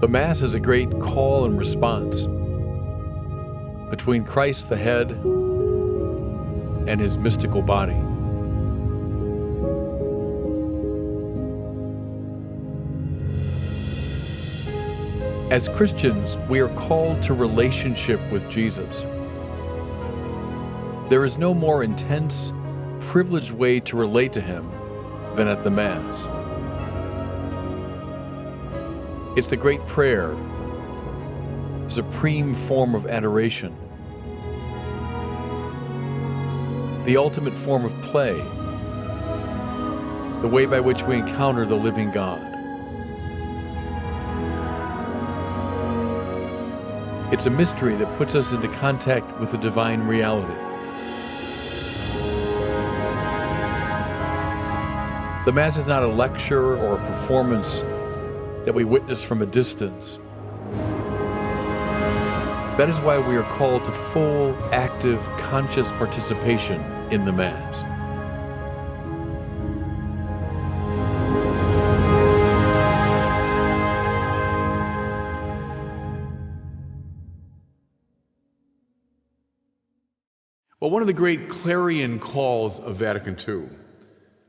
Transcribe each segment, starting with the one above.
The Mass is a great call and response between Christ the head and his mystical body. As Christians, we are called to relationship with Jesus. There is no more intense, privileged way to relate to him than at the Mass. It's the great prayer, the supreme form of adoration, the ultimate form of play, the way by which we encounter the living God. It's a mystery that puts us into contact with the divine reality. The Mass is not a lecture or a performance that we witness from a distance. That is why we are called to full, active, conscious participation in the Mass. Well, one of the great clarion calls of Vatican II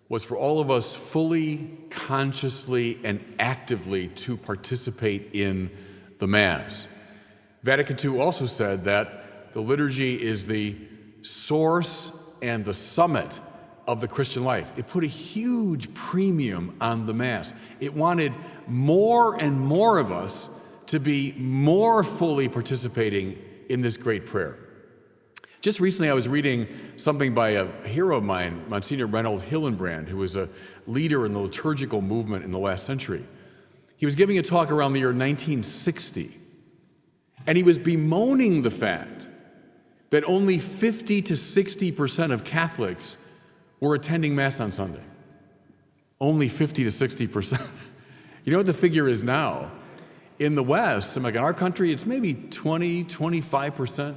was for all of us fully, consciously, and actively to participate in the Mass. Vatican II also said that the liturgy is the source and the summit of the Christian life. It put a huge premium on the Mass. It wanted more and more of us to be more fully participating in this great prayer. Just recently, I was reading something by a hero of mine, Monsignor Reinhold Hillenbrand, who was a leader in the liturgical movement in the last century. He was giving a talk around the year 1960, and he was bemoaning the fact that only 50 to 60% of Catholics were attending Mass on Sunday. Only 50 to 60%. You know what the figure is now? In the West, in our country, it's maybe 20, 25%.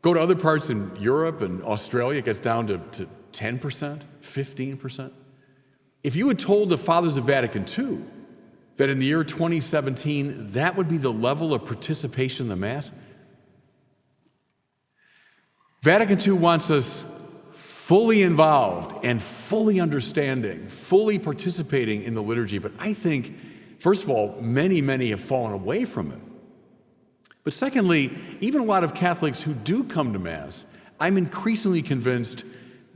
Go to other parts in Europe and Australia, it gets down to 10%, 15%. If you had told the Fathers of Vatican II that in the year 2017, that would be the level of participation in the Mass, Vatican II wants us fully involved and fully understanding, fully participating in the liturgy. But I think, first of all, many have fallen away from it. But secondly, even a lot of Catholics who do come to Mass, I'm increasingly convinced,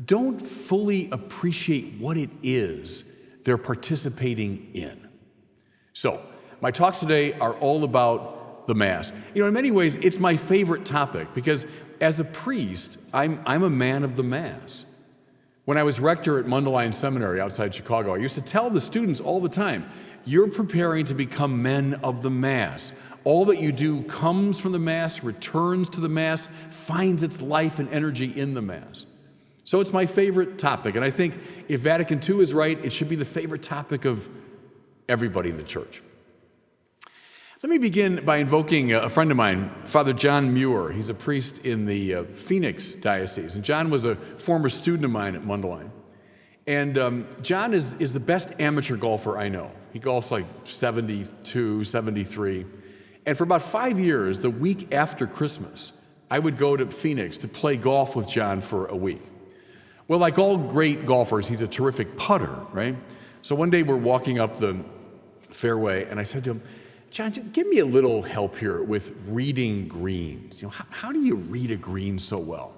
don't fully appreciate what it is they're participating in. So, my talks today are all about the Mass. In many ways, it's my favorite topic because as a priest, I'm a man of the Mass. When I was rector at Mundelein Seminary outside Chicago, I used to tell the students all the time, you're preparing to become men of the Mass. All that you do comes from the Mass, returns to the Mass, finds its life and energy in the Mass. So it's my favorite topic, and I think if Vatican II is right, it should be the favorite topic of everybody in the Church. Let me begin by invoking a friend of mine, Father John Muir. He's a priest in the Phoenix Diocese, and John was a former student of mine at Mundelein. And John is the best amateur golfer I know. He golfs like 72, 73. And for about 5 years, the week after Christmas, I would go to Phoenix to play golf with John for a week. Well, like all great golfers, he's a terrific putter, right? So one day we're walking up the fairway, and I said to him, John, give me a little help here with reading greens. How do you read a green so well?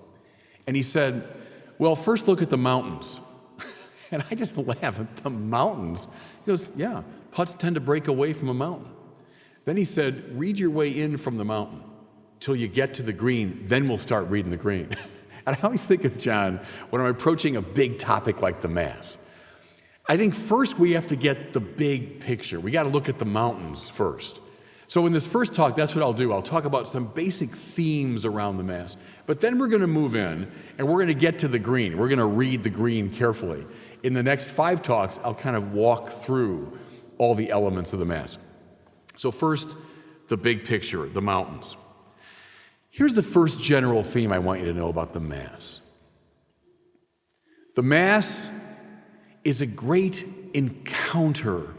And he said, well, first look at the mountains. And I just laugh at the mountains. He goes, yeah, putts tend to break away from a mountain. Then he said, read your way in from the mountain till you get to the green, then we'll start reading the green. And I always think of John when I'm approaching a big topic like the Mass. I think first we have to get the big picture. We got to look at the mountains first. So in this first talk, that's what I'll do. I'll talk about some basic themes around the Mass. But then we're going to move in, and we're going to get to the green. We're going to read the green carefully. In the next 5 talks, I'll kind of walk through all the elements of the Mass. So first, the big picture, the mountains. Here's the first general theme I want you to know about the Mass. The Mass is a great encounter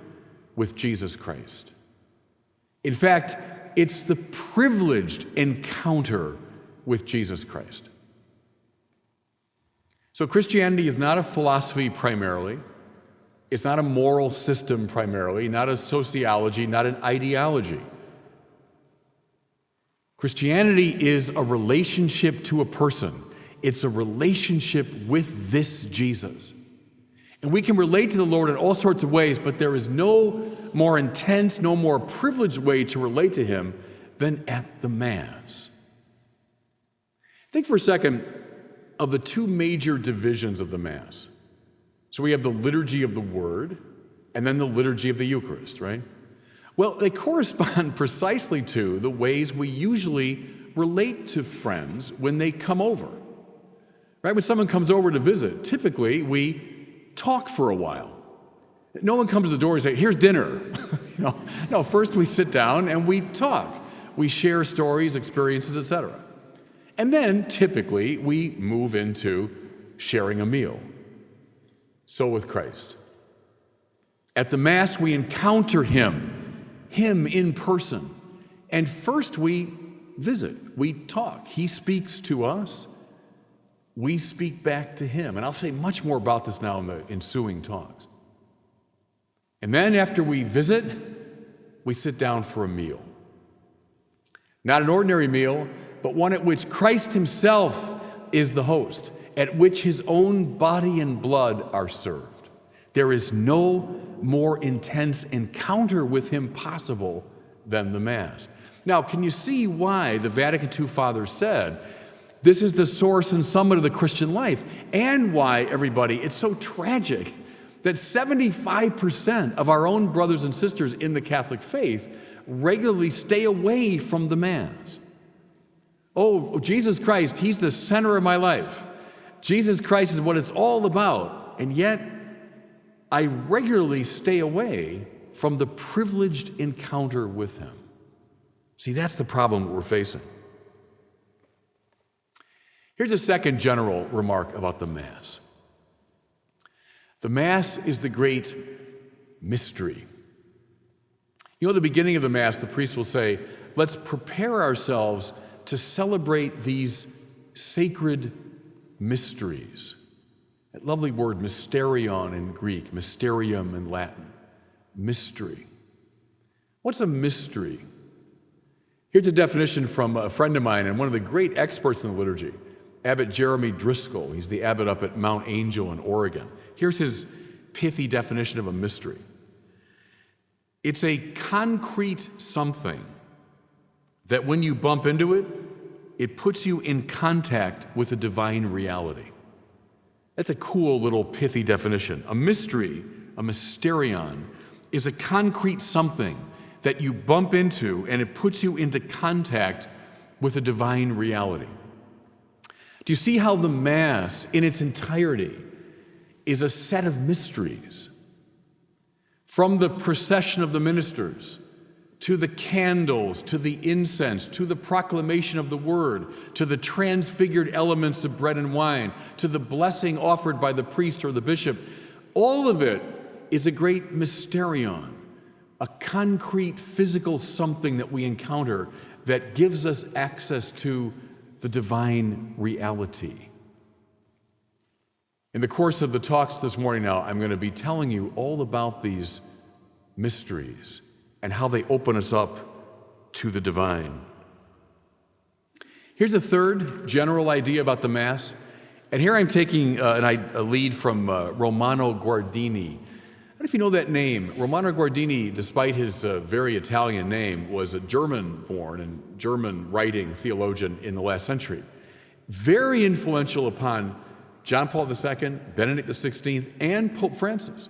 with Jesus Christ. In fact, it's the privileged encounter with Jesus Christ. So Christianity is not a philosophy primarily. It's not a moral system primarily, not a sociology, not an ideology. Christianity is a relationship to a person. It's a relationship with this Jesus. And we can relate to the Lord in all sorts of ways, but there is no more intense, no more privileged way to relate to him than at the Mass. Think for a second of the two major divisions of the Mass. So we have the liturgy of the Word and then the liturgy of the Eucharist, right? Well, they correspond precisely to the ways we usually relate to friends when they come over. Right? When someone comes over to visit, typically we talk for a while. No one comes to the door and says, here's dinner. No, first we sit down and we talk. We share stories, experiences, etc. And then typically we move into sharing a meal. So with Christ. At the Mass, we encounter him in person. And first we visit, we talk. He speaks to us. We speak back to him. And I'll say much more about this now in the ensuing talks. And then after we visit, we sit down for a meal. Not an ordinary meal, but one at which Christ himself is the host, at which his own body and blood are served. There is no more intense encounter with him possible than the Mass. Now, can you see why the Vatican II Fathers said this is the source and summit of the Christian life, and why, everybody, it's so tragic that 75% of our own brothers and sisters in the Catholic faith regularly stay away from the Mass. Oh, Jesus Christ, he's the center of my life. Jesus Christ is what it's all about. And yet, I regularly stay away from the privileged encounter with him. See, that's the problem we're facing. Here's a second general remark about the Mass. The Mass is the great mystery. You know, at the beginning of the Mass, the priest will say, let's prepare ourselves to celebrate these sacred mysteries. That lovely word, mysterion in Greek, mysterium in Latin, mystery. What's a mystery? Here's a definition from a friend of mine and one of the great experts in the liturgy, Abbot Jeremy Driscoll. He's the abbot up at Mount Angel in Oregon. Here's his pithy definition of a mystery. It's a concrete something that when you bump into it, it puts you in contact with a divine reality. That's a cool little pithy definition. A mystery, a mysterion, is a concrete something that you bump into and it puts you into contact with a divine reality. Do you see how the Mass in its entirety is a set of mysteries? From the procession of the ministers, to the candles, to the incense, to the proclamation of the word, to the transfigured elements of bread and wine, to the blessing offered by the priest or the bishop, all of it is a great mysterion, a concrete physical something that we encounter that gives us access to the divine reality. In the course of the talks this morning now, I'm going to be telling you all about these mysteries and how they open us up to the divine. Here's a third general idea about the Mass. And here I'm taking a lead from Romano Guardini. I don't know if you know that name. Romano Guardini, despite his very Italian name, was a German-born and German-writing theologian in the last century. Very influential upon John Paul II, Benedict XVI, and Pope Francis.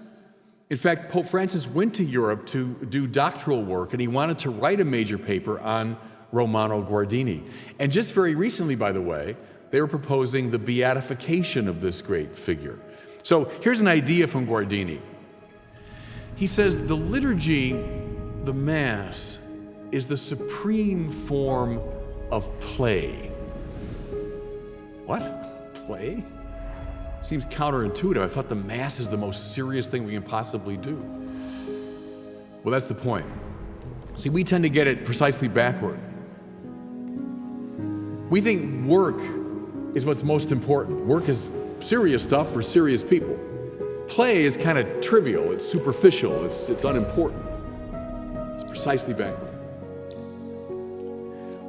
In fact, Pope Francis went to Europe to do doctoral work, and he wanted to write a major paper on Romano Guardini. And just very recently, by the way, they were proposing the beatification of this great figure. So here's an idea from Guardini. He says, the liturgy, the Mass, is the supreme form of play. What? Play? Seems counterintuitive. I thought the Mass is the most serious thing we can possibly do. Well, that's the point. See, we tend to get it precisely backward. We think work is what's most important. Work is serious stuff for serious people. Play is kind of trivial, it's superficial, it's unimportant. It's precisely backward.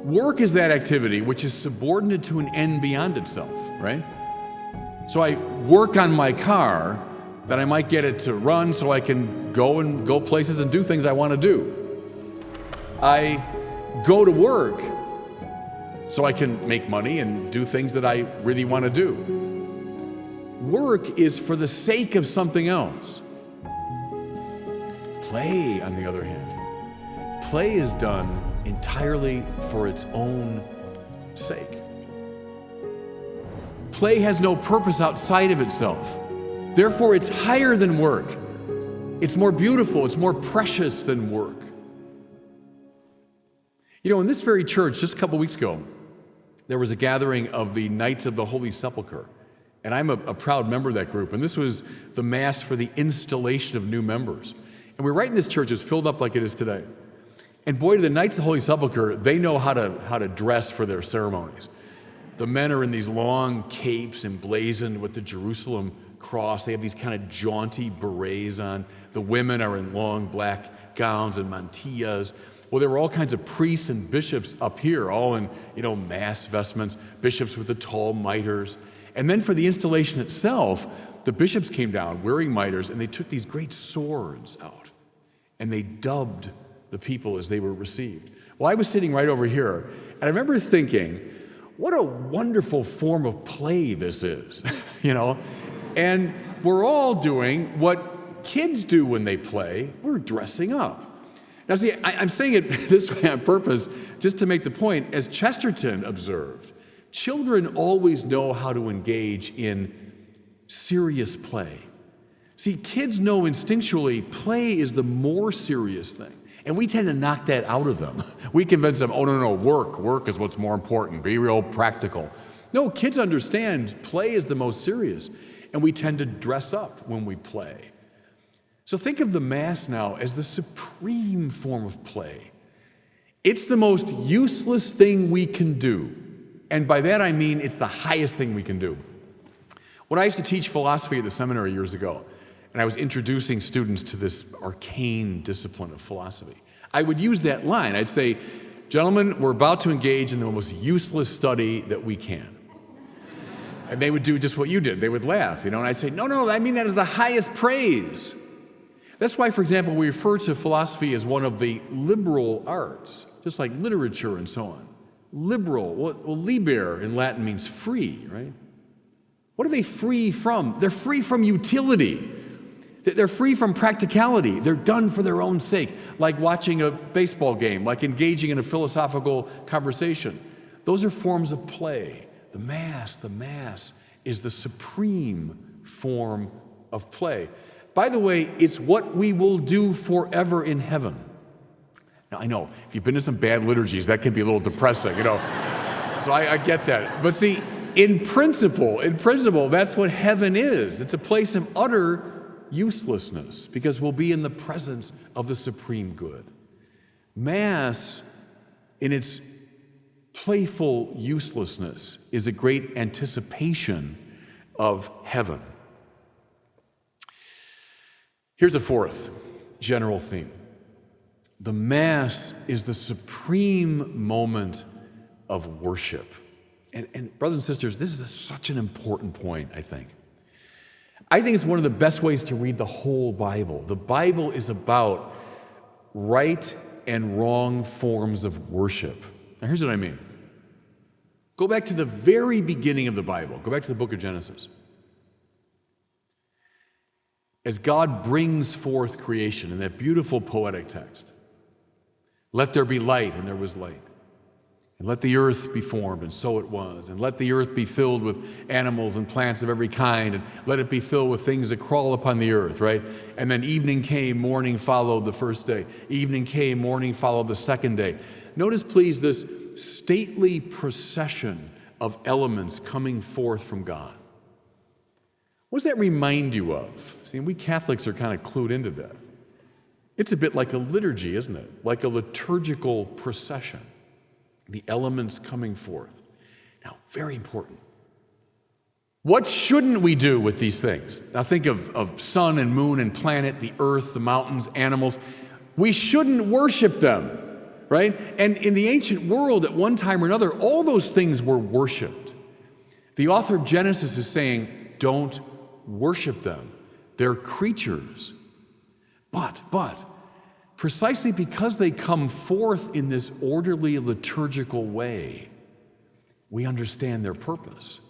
Work is that activity which is subordinate to an end beyond itself, right? So I work on my car that I might get it to run so I can go places and do things I want to do. I go to work so I can make money and do things that I really want to do. Work is for the sake of something else. Play, on the other hand, play is done entirely for its own sake. Play has no purpose outside of itself. Therefore, it's higher than work. It's more beautiful, it's more precious than work. You know, in this very church, just a couple weeks ago, there was a gathering of the Knights of the Holy Sepulchre. And I'm a proud member of that group. And this was the Mass for the installation of new members. And we're right in this church, it's filled up like it is today. And boy, the Knights of the Holy Sepulchre, they know how to dress for their ceremonies. The men are in these long capes emblazoned with the Jerusalem cross. They have these kind of jaunty berets on. The women are in long black gowns and mantillas. Well, there were all kinds of priests and bishops up here, all in, mass vestments, bishops with the tall mitres. And then for the installation itself, the bishops came down wearing mitres, and they took these great swords out, and they dubbed the people as they were received. Well, I was sitting right over here, and I remember thinking, what a wonderful form of play this is, And we're all doing what kids do when they play. We're dressing up. Now, see, I'm saying it this way on purpose, just to make the point. As Chesterton observed, children always know how to engage in serious play. See, kids know instinctually play is the more serious thing. And we tend to knock that out of them. We convince them, oh, no, work is what's more important. Be real practical. No, kids understand play is the most serious. And we tend to dress up when we play. So think of the Mass now as the supreme form of play. It's the most useless thing we can do. And by that I mean it's the highest thing we can do. When I used to teach philosophy at the seminary years ago, and I was introducing students to this arcane discipline of philosophy, I would use that line. I'd say, gentlemen, we're about to engage in the most useless study that we can. And they would do just what you did. They would laugh, and I'd say, no, I mean that is the highest praise. That's why, for example, we refer to philosophy as one of the liberal arts, just like literature and so on. Liberal, well, liber in Latin means free, right? What are they free from? They're free from utility. They're free from practicality. They're done for their own sake, like watching a baseball game, like engaging in a philosophical conversation. Those are forms of play. The Mass is the supreme form of play. By the way, it's what we will do forever in heaven. Now, I know, if you've been to some bad liturgies, that can be a little depressing, So I get that. But see, in principle, that's what heaven is. It's a place of utter uselessness because we'll be in the presence of the supreme good. Mass, in its playful uselessness, is a great anticipation of heaven. Here's a fourth general theme. The Mass is the supreme moment of worship. And brothers and sisters, this is such an important point, I think. I think it's one of the best ways to read the whole Bible. The Bible is about right and wrong forms of worship. Now, here's what I mean. Go back to the very beginning of the Bible. Go back to the book of Genesis. As God brings forth creation in that beautiful poetic text, let there be light, and there was light. And let the earth be formed, and so it was. And let the earth be filled with animals and plants of every kind, and let it be filled with things that crawl upon the earth, right? And then evening came, morning followed the first day. Evening came, morning followed the second day. Notice, please, this stately procession of elements coming forth from God. What does that remind you of? See, we Catholics are kind of clued into that. It's a bit like a liturgy, isn't it? Like a liturgical procession, the elements coming forth. Now, very important. What shouldn't we do with these things? Now think of sun and moon and planet, the earth, the mountains, animals. We shouldn't worship them, right? And in the ancient world, at one time or another, all those things were worshiped. The author of Genesis is saying, don't worship them. They're creatures. But, precisely because they come forth in this orderly liturgical way, we understand their purpose.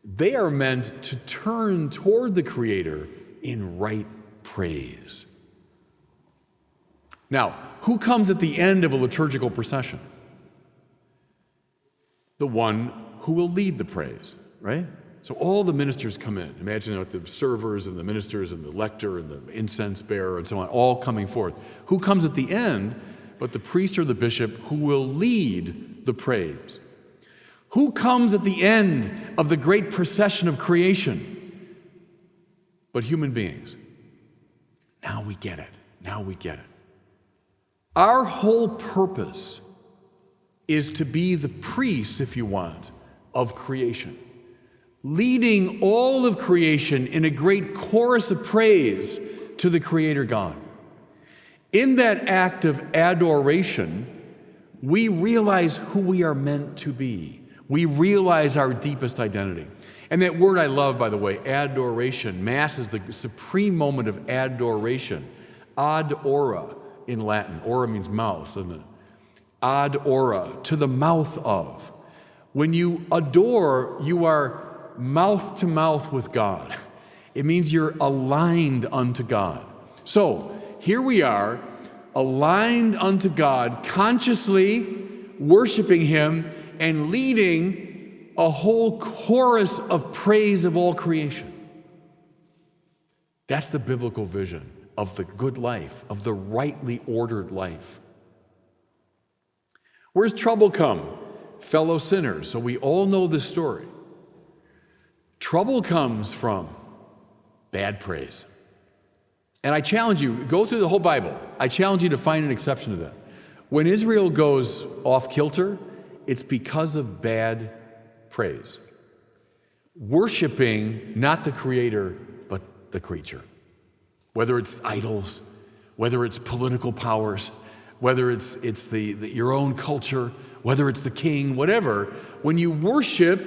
They are meant to turn toward the Creator in right praise. Now, who comes at the end of a liturgical procession? The one who will lead the praise, right? So all the ministers come in. Imagine with the servers and the ministers and the lector and the incense bearer and so on, all coming forth. Who comes at the end but the priest or the bishop who will lead the praise? Who comes at the end of the great procession of creation but human beings? Now we get it. Now we get it. Our whole purpose is to be the priests, if you want, of creation, leading all of creation in a great chorus of praise to the Creator God. In that act of adoration, we realize who we are meant to be. We realize our deepest identity. And that word I love, by the way, adoration. Mass is the supreme moment of adoration. Ad ora in Latin. Ora means mouth, doesn't it? Ad ora, to the mouth of. When you adore, you are mouth to mouth with God. It means you're aligned unto God. So here we are, aligned unto God, consciously worshiping Him and leading a whole chorus of praise of all creation. That's the biblical vision of the good life, of the rightly ordered life. Where's trouble come? Fellow sinners. So we all know this story. Trouble comes from bad praise. And I challenge you, go through the whole Bible. I challenge you to find an exception to that. When Israel goes off kilter, it's because of bad praise. Worshiping not the Creator, but the creature. Whether it's idols, whether it's political powers, whether it's your own culture, whether it's the king, whatever. When you worship,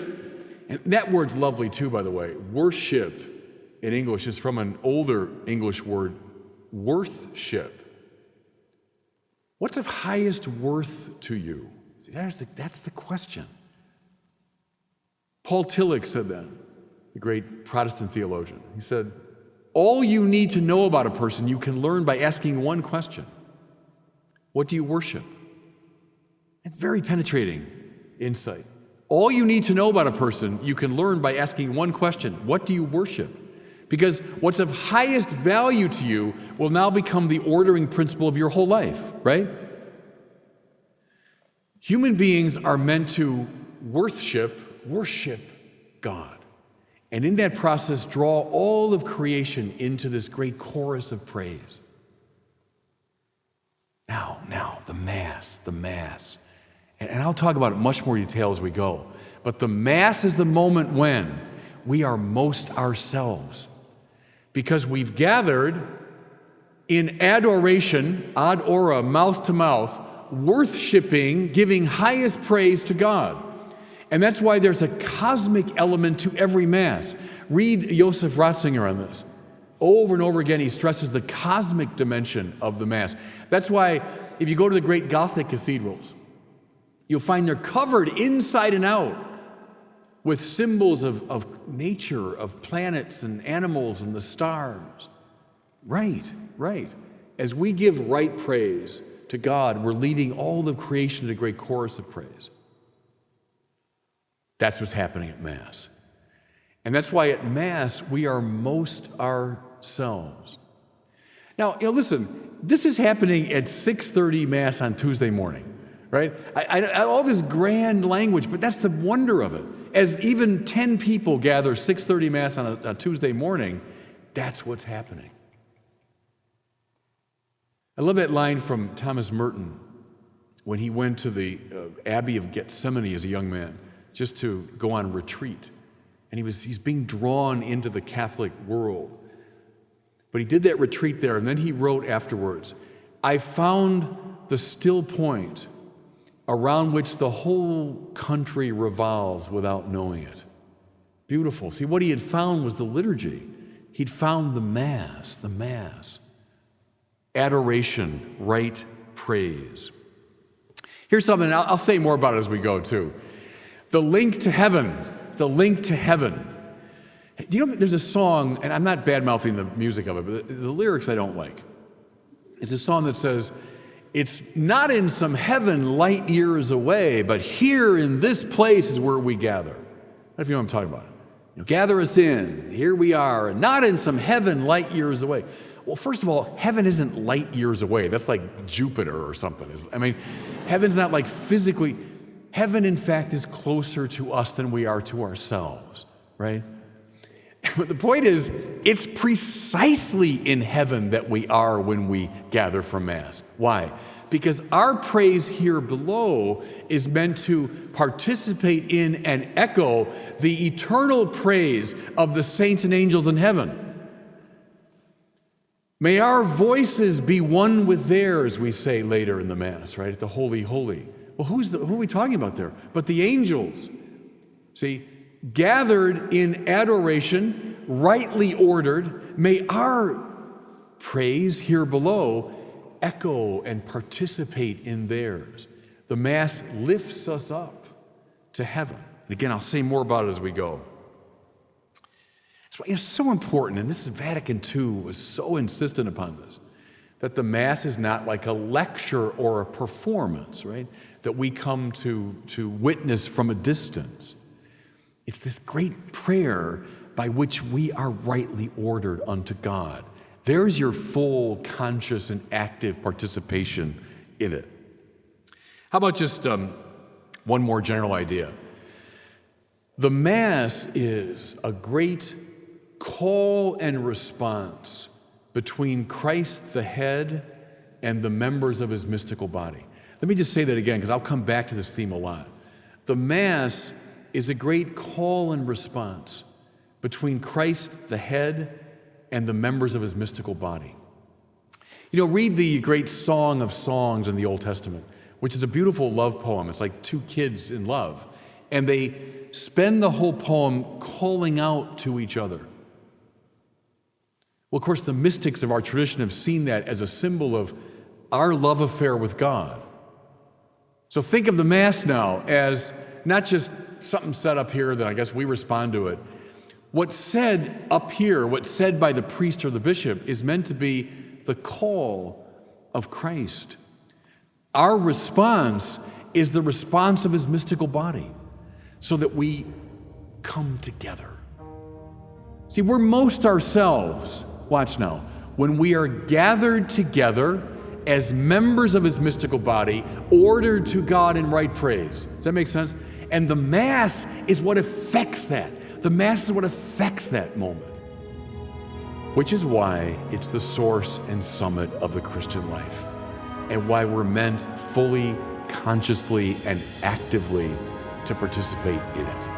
and that word's lovely too, by the way. Worship in English is from an older English word, worthship. What's of highest worth to you? See, that's the question. Paul Tillich said that, the great Protestant theologian. He said, all you need to know about a person you can learn by asking one question. What do you worship? And very penetrating insight. All you need to know about a person you can learn by asking one question. What do you worship? Because what's of highest value to you will now become the ordering principle of your whole life, right? Human beings are meant to worship God. And in that process, draw all of creation into this great chorus of praise. Now, the Mass. And I'll talk about it in much more detail as we go. But the Mass is the moment when we are most ourselves. Because we've gathered in adoration, ad ora, mouth to mouth, worshiping, giving highest praise to God. And that's why there's a cosmic element to every Mass. Read Joseph Ratzinger on this. Over and over again, he stresses the cosmic dimension of the Mass. That's why if you go to the great Gothic cathedrals, you'll find they're covered inside and out with symbols of nature, of planets and animals and the stars. Right. As we give right praise to God, we're leading all of creation to a great chorus of praise. That's what's happening at Mass. And that's why at Mass, we are most ourselves. Now, listen, this is happening at 6:30 Mass on Tuesday morning, right? All this grand language, but that's the wonder of it. As even 10 people gather 6:30 Mass on a Tuesday morning, that's what's happening. I love that line from Thomas Merton when he went to the Abbey of Gethsemane as a young man, just to go on retreat. And he's being drawn into the Catholic world. But he did that retreat there, and then he wrote afterwards, "I found the still point around which the whole country revolves without knowing it." Beautiful. See, what he had found was the liturgy. He'd found the Mass. Adoration, right praise. Here's something, and I'll say more about it as we go, too. The link to heaven. Do you know there's a song, and I'm not bad-mouthing the music of it, but the lyrics I don't like. It's a song that says, "It's not in some heaven light years away, but here in this place is where we gather." I don't know if you know what I'm talking about. Gather us in, here we are, and not in some heaven light years away. Well, first of all, heaven isn't light years away. That's like Jupiter or something. Heaven's not like physically. Heaven, in fact, is closer to us than we are to ourselves, right? But the point is, it's precisely in heaven that we are when we gather for Mass. Why? Because our praise here below is meant to participate in and echo the eternal praise of the saints and angels in heaven. May our voices be one with theirs, we say later in the Mass, right? At the Holy, Holy. Well, who are we talking about there? But the angels. See, gathered in adoration, rightly ordered, may our praise here below echo and participate in theirs. The Mass lifts us up to heaven. And again, I'll say more about it as we go. It's so important, and this is Vatican II was so insistent upon this, that the Mass is not like a lecture or a performance, right? That we come to witness from a distance. It's this great prayer by which we are rightly ordered unto God. There's your full, conscious, and active participation in it. How about just one more general idea? The Mass is a great call and response between Christ the head and the members of his mystical body. Let me just say that again, because I'll come back to this theme a lot. The Mass is a great call and response between Christ the head and the members of his mystical body. Read the great Song of Songs in the Old Testament, which is a beautiful love poem. It's like two kids in love. And they spend the whole poem calling out to each other. Well, of course, the mystics of our tradition have seen that as a symbol of our love affair with God. So think of the Mass now as not just something set up here that I guess we respond to it. What's said up here, what's said by the priest or the bishop, is meant to be the call of Christ. Our response is the response of his mystical body, so that we come together. See, we're most ourselves, watch now, when we are gathered together as members of his mystical body, ordered to God in right praise. Does that make sense? And the Mass is what affects that. The Mass is what affects that moment, which is why it's the source and summit of the Christian life, and why we're meant fully, consciously, and actively to participate in it.